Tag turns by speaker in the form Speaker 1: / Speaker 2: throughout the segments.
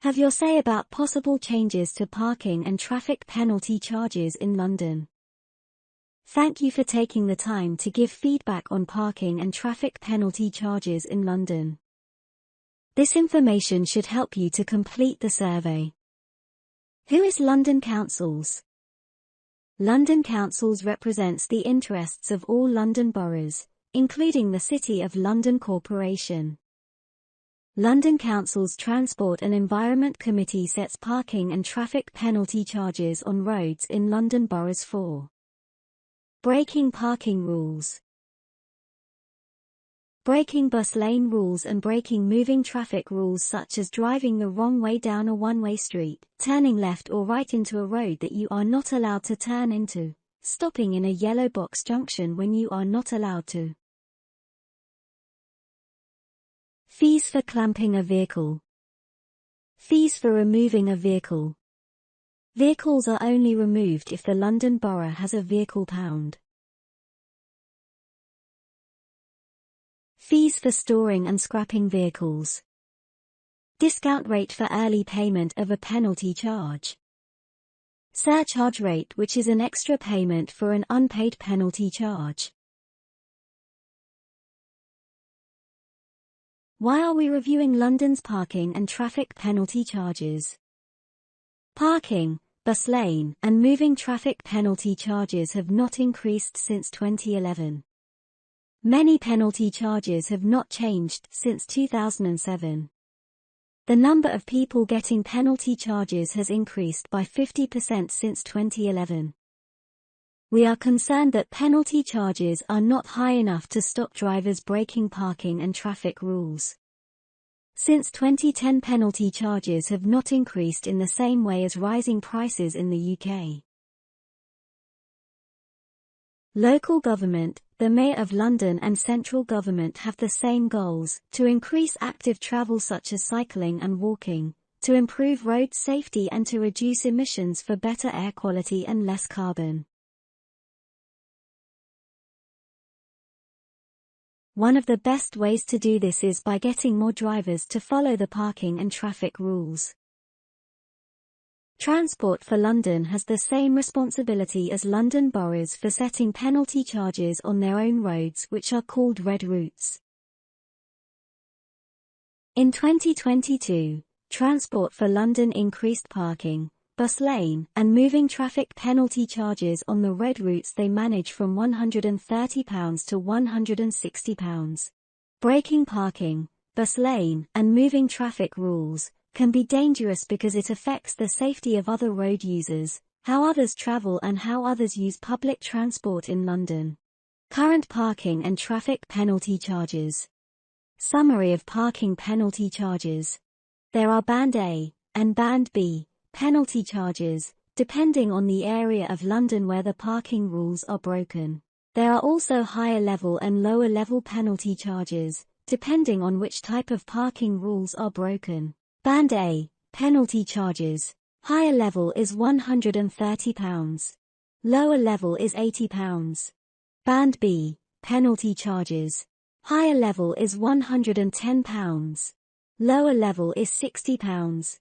Speaker 1: Have your say about possible changes to parking and traffic penalty charges in London. Thank you for taking the time to give feedback on parking and traffic penalty charges in London. This information should help you to complete the survey. Who is London Councils? London Councils represents the interests of all London boroughs, including the City of London Corporation. London Council's Transport and Environment Committee sets parking and traffic penalty charges on roads in London boroughs for breaking parking rules, breaking bus lane rules and breaking moving traffic rules such as driving the wrong way down a one-way street, turning left or right into a road that you are not allowed to turn into, stopping in a yellow box junction when you are not allowed to. Fees for clamping a vehicle. Fees for removing a vehicle. Vehicles are only removed if the London Borough has a vehicle pound. Fees for storing and scrapping vehicles. Discount rate for early payment of a penalty charge. Surcharge rate, which is an extra payment for an unpaid penalty charge. Why are we reviewing London's parking and traffic penalty charges? Parking, bus lane, and moving traffic penalty charges have not increased since 2011. Many penalty charges have not changed since 2007. The number of people getting penalty charges has increased by 50% since 2011. We are concerned that penalty charges are not high enough to stop drivers breaking parking and traffic rules. Since 2010, penalty charges have not increased in the same way as rising prices in the UK. Local government, the Mayor of London and central government have the same goals: to increase active travel such as cycling and walking, to improve road safety and to reduce emissions for better air quality and less carbon. One of the best ways to do this is by getting more drivers to follow the parking and traffic rules. Transport for London has the same responsibility as London boroughs for setting penalty charges on their own roads, which are called red routes. In 2022, Transport for London increased parking, bus lane, and moving traffic penalty charges on the red routes they manage from £130 to £160. Breaking parking, bus lane, and moving traffic rules can be dangerous because it affects the safety of other road users, how others travel and how others use public transport in London. Current parking and traffic penalty charges. Summary of parking penalty charges. There are Band A and Band B penalty charges, depending on the area of London where the parking rules are broken. There are also higher level and lower level penalty charges, depending on which type of parking rules are broken. Band A, penalty charges. Higher level is £130. Lower level is £80. Band B, penalty charges. Higher level is £110. Lower level is £60.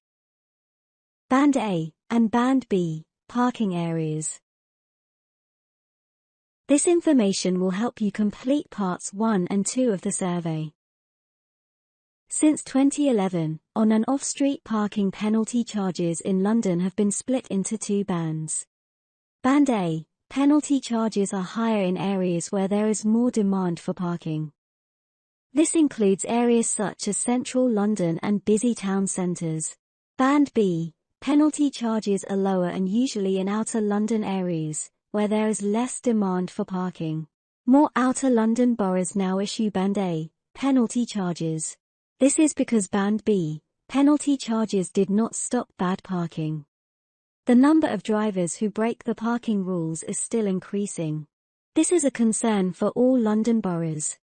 Speaker 1: Band A and Band B, parking areas. This information will help you complete parts 1 and 2 of the survey. Since 2011, on- and off-street parking penalty charges in London have been split into 2 bands. Band A, penalty charges are higher in areas where there is more demand for parking. This includes areas such as central London and busy town centres. Band B, penalty charges are lower and usually in outer London areas, where there is less demand for parking. More outer London boroughs now issue Band A, penalty charges. This is because Band B, penalty charges did not stop bad parking. The number of drivers who break the parking rules is still increasing. This is a concern for all London boroughs.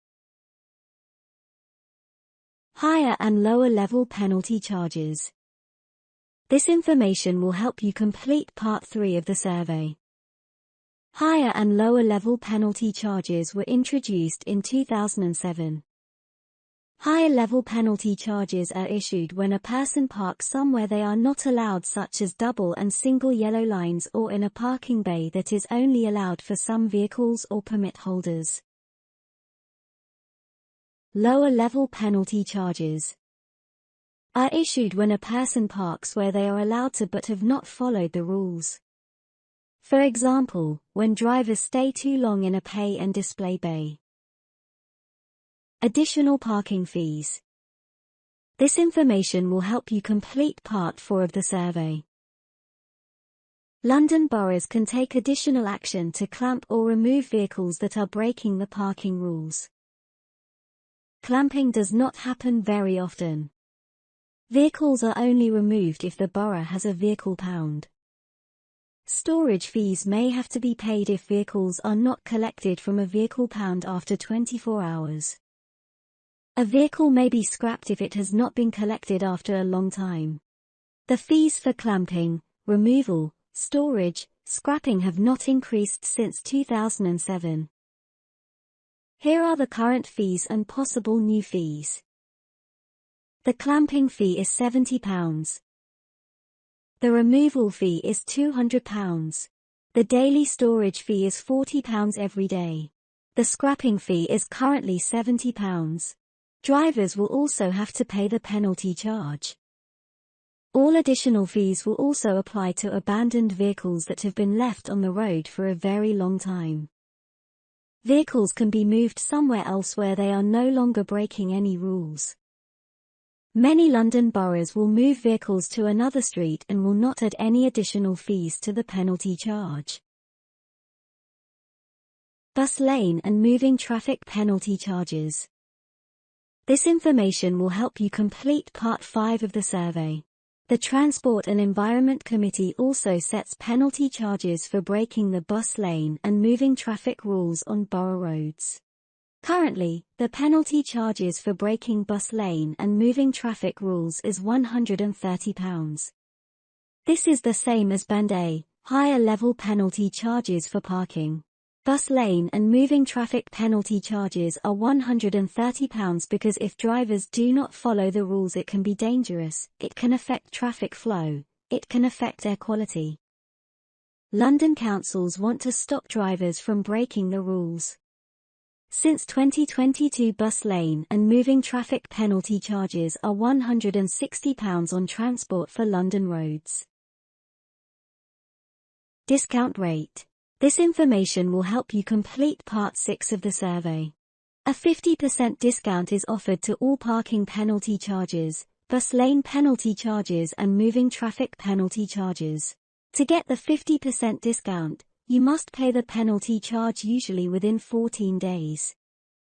Speaker 1: Higher and lower level penalty charges. This information will help you complete Part 3 of the survey. Higher and lower level penalty charges were introduced in 2007. Higher-level penalty charges are issued when a person parks somewhere they are not allowed, such as double and single yellow lines, or in a parking bay that is only allowed for some vehicles or permit holders. Lower-level penalty charges are issued when a person parks where they are allowed to but have not followed the rules. For example, when drivers stay too long in a pay and display bay. Additional parking fees. This information will help you complete Part 4 of the survey. London boroughs can take additional action to clamp or remove vehicles that are breaking the parking rules. Clamping does not happen very often. Vehicles are only removed if the borough has a vehicle pound. Storage fees may have to be paid if vehicles are not collected from a vehicle pound after 24 hours. A vehicle may be scrapped if it has not been collected after a long time. The fees for clamping, removal, storage, scrapping have not increased since 2007. Here are the current fees and possible new fees. The clamping fee is £70. The removal fee is £200. The daily storage fee is £40 every day. The scrapping fee is currently £70. Drivers will also have to pay the penalty charge. All additional fees will also apply to abandoned vehicles that have been left on the road for a very long time. Vehicles can be moved somewhere else where they are no longer breaking any rules. Many London boroughs will move vehicles to another street and will not add any additional fees to the penalty charge. Bus lane and moving traffic penalty charges. This information will help you complete Part 5 of the survey. The Transport and Environment Committee also sets penalty charges for breaking the bus lane and moving traffic rules on borough roads. Currently, the penalty charges for breaking bus lane and moving traffic rules is £130. This is the same as Band A, higher level penalty charges for parking. Bus lane and moving traffic penalty charges are £130 because if drivers do not follow the rules it can be dangerous, it can affect traffic flow, it can affect air quality. London councils want to stop drivers from breaking the rules. Since 2022, bus lane and moving traffic penalty charges are £160 on Transport for London roads. Discount rate. This information will help you complete Part 6 of the survey. A 50% discount is offered to all parking penalty charges, bus lane penalty charges and moving traffic penalty charges. To get the 50% discount, you must pay the penalty charge usually within 14 days.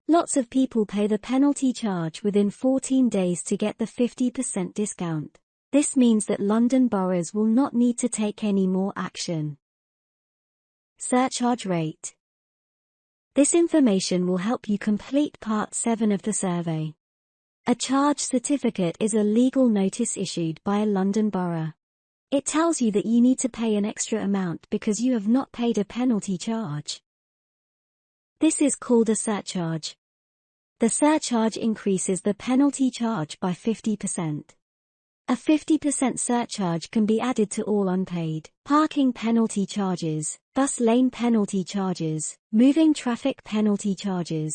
Speaker 1: Lots of people pay the penalty charge within 14 days to get the 50% discount. This means that London boroughs will not need to take any more action. Surcharge rate. This information will help you complete Part 7 of the survey. A charge certificate is a legal notice issued by a London borough. It tells you that you need to pay an extra amount because you have not paid a penalty charge. This is called a surcharge. The surcharge increases the penalty charge by 50%. A 50% surcharge can be added to all unpaid parking penalty charges, bus lane penalty charges, moving traffic penalty charges,